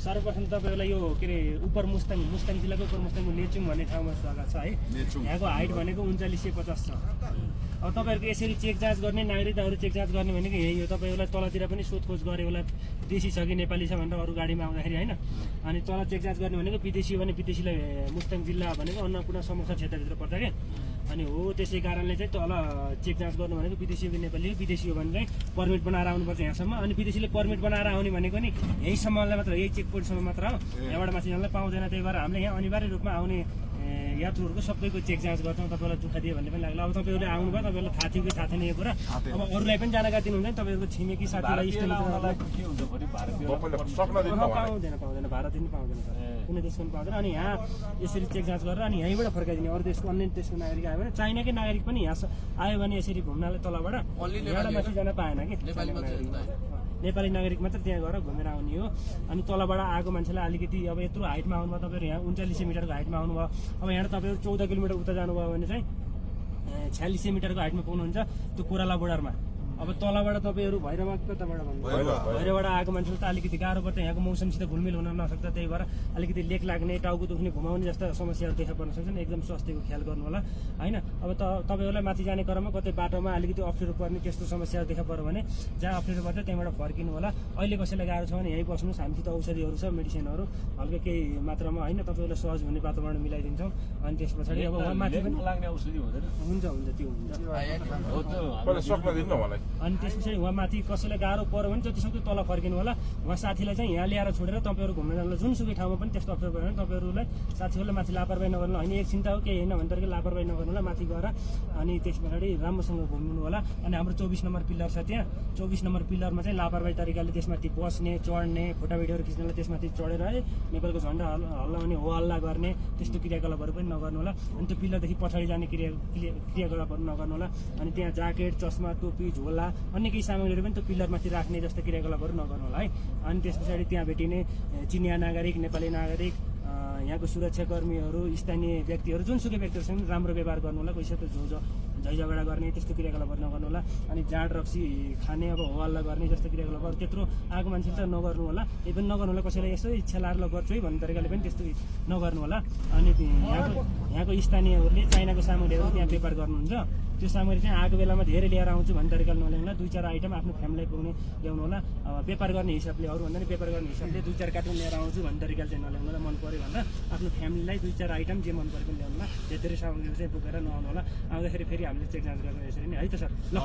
सर्वप्रथम तपाईँहरूलाई यो के अरे उपर मुस्ताङ जिल्लाको उपर मुस्ताङको नेचुङ भन्ने ठाउँमा जग्गा छ है। यहाँको हाइट भनेको 3950 छ। अब तपाईँहरूको यसरी चेक जाँच गर्ने नागरिकताहरू चेक जाँच गर्ने भनेको यही हो। तपाईँहरूलाई तलतिर पनि सोधखोज गरे होला विदेशी छ कि नेपाली छ भनेर अरू गाडीमा आउँदाखेरि होइन। अनि तल चेक जाँच गर्ने भनेको विदेशी हो भने विदेशीलाई मुस्ताङ जिल्ला भनेको अन्नपूर्ण समरक्षण क्षेत्रभित्र पर्छ क्या। अनि हो त्यसै कारणले चाहिँ तल चेक जाँच गर्नु भनेको विदेशी हो कि नेपाली हो, विदेशी हो भने चाहिँ पर्मिट बनाएर आउनुपर्छ यहाँसम्म। अनि विदेशीले पर्मिट बनाएर आउने भनेको नि यहीसम्मलाई मात्र, यही चेक पोइन्टसम्म मात्र हो, यहाँबाट माथि जानलाई पाउँदैन। त्यही भएर हामीले यहाँ अनिवार्य रूपमा आउने यात्रुहरूको सबैको चेक जाँच गर्छौँ। तपाईँलाई दुःख दियो भन्ने पनि लाग्ला। अब तपाईँहरूले आउनुभयो, तपाईँहरूलाई थाहा थियो कि थाहा थिएन यो कुरा। अब अरूलाई पनि जानकारी दिनुहुन्छ नि, तपाईँहरूको छिमेकी साथीलाई इष्टमित्रलाई पाउँदैन, भारत दिन पाउँदैन सर, कुनै देशको पनि पाउँदैन। अनि यहाँ यसरी चेक जाँच गरेर अनि यहीँबाट फर्काइदिने। अरू देशको अन्य देशको नागरिक आयो भने, चाइनाकै नागरिक पनि यहाँ आयो भने यसरी घुम्नलाई तलबाट यहाँबाट माथि जान पाएन कि, नेपाली नागरिक मात्र त्यहाँ गएर घुमेर आउने हो। अनि तलबाट आएको मान्छेलाई अलिकति अब यत्रो हाइटमा आउनुभयो तपाईँहरू, यहाँ 3900 मिटरको हाइटमा आउनुभयो। अब यहाँ तपाईँहरू 14 किलोमिटर उता जानुभयो भने चाहिँ 4600 मिटरको हाइटमा पुग्नुहुन्छ त्यो कोराला बोर्डरमा। अब तलबाट तपाईँहरू भैरवा कताबाट भन्नु, भैरवबाट आएको मान्छेले त अलिकति गाह्रो पर्छ, यहाँको मौसमसित घुलमिल हुन नसक्छ। त्यही भएर अलिकति लेक लाग्ने, टाउको दुख्ने, घुमाउने जस्ता समस्याहरू देखा पर्न सक्छन्। एकदम स्वास्थ्यको ख्याल गर्नु होला होइन। अब तपाईँहरूलाई माथि जाने क्रममा कतै बाटोमा अलिकति अप्ठ्यारो पर्ने त्यस्तो समस्याहरू देखा पर्यो भने जहाँ अप्ठ्यारो पर्छ त्यहाँबाट फर्किनु होला। अहिले कसैलाई गाह्रो छ भने यहीँ बस्नुहोस्, हामीसित औषधिहरू छ, मेडिसिनहरू हल्का केही मात्रामा होइन, तपाईँहरूलाई सहज हुने वातावरण मिलाइदिन्छौँ। अनि त्यस पछाडि अब उहाँ माथि पनि लाग्ने औषधि हुँदैन, हुन्छ त्यो हुन्छ। अनि त्यस पछाडि उहाँ माथि कसैलाई गाह्रो पऱ्यो भने जतिसक्दो तल फर्किनु होला। उहाँ साथीलाई चाहिँ यहाँ ल्याएर छोडेर तपाईँहरू घुम्न जानु, जुनसुकै ठाउँमा पनि त्यस्तो अप्ठ्यारो पऱ्यो भने तपाईँहरूलाई साथीहरूलाई माथि लापरवाही नगर्नु होइन। एकछिन त हो केही होइन भने तरिका लापरवाही नगर्नु होला, माथि गएर अनि त्यस पछाडि राम्रोसँग घुम्नु होला। अनि हाम्रो 24 नम्बर पिल्लर छ त्यहाँ, 24 नम्बर पिल्लरमा चाहिँ लापरवाही तरिकाले त्यसमाथि बस्ने, चढ्ने, फोटो भिडियोहरू खिच्नेलाई त्यसमाथि चढेर है नेपालको झन्डा हल्लाउने, हो हल्ला गर्ने त्यस्तो क्रियाकलापहरू पनि नगर्नु होला। अनि त्यो पिल्लरदेखि पछाडि जाने क्रियाकलापहरू नगर्नु होला। अनि त्यहाँ ज्याकेट, चस्मा, टोपी, झोला अन्य केही सामग्रीहरू पनि त्यो पिल्लरमाथि राख्ने जस्तो क्रियाकलापहरू नगर्नु होला है। अनि त्यस पछाडि त्यहाँ भेटिने चिनिया नागरिक, नेपाली नागरिक, यहाँको सुरक्षाकर्मीहरू, स्थानीय व्यक्तिहरू, जुनसुकै व्यक्तिहरूसँग राम्रो व्यवहार गर्नु होला। कोही साथ झै झगडा गर्ने त्यस्तो क्रियाकलापहरू नगर्नु होला। अनि जाँड रक्सी खाने, अब हो हल्ला गर्ने जस्तो क्रियाकलापहरू त्यत्रो आएको मान्छेले त नगर्नु होला। यही पनि नगर्नु होला। कसैलाई यसो इच्छा लागेर गर्छु है भन्ने तरिकाले पनि त्यस्तो नगर्नु होला। अनि यहाँको स्थानीयहरूले चाइनाको सामग्रीहरू त्यहाँ व्यापार गर्नुहुन्छ, त्यो सामग्री चाहिँ आएको बेलामा धेरै लिएर आउँछु भन्ने तरिकाले नल्याउनु होला। 2-4 आइटम आफ्नो फ्यामिलीलाई पुग्ने ल्याउनु होला। व्यापार गर्ने हिसाबले, अरूभन्दा नि व्यापार गर्ने हिसाबले 2-4 कार्टुन लिएर आउँछु भन्ने तरिकाले चाहिँ नल्याउनु होला। मन पऱ्यो भन्दा आफ्नो फ्यामिलीलाई 2-4 आइटम जे मन पऱ्यो पनि ल्याउनु होला। धेरै सामग्रीहरू चाहिँ बोकेर नआउनु होला। आउँदाखेरि फेरि हामीले चेक जाँच गर्ने यसरी नै है त सर। ल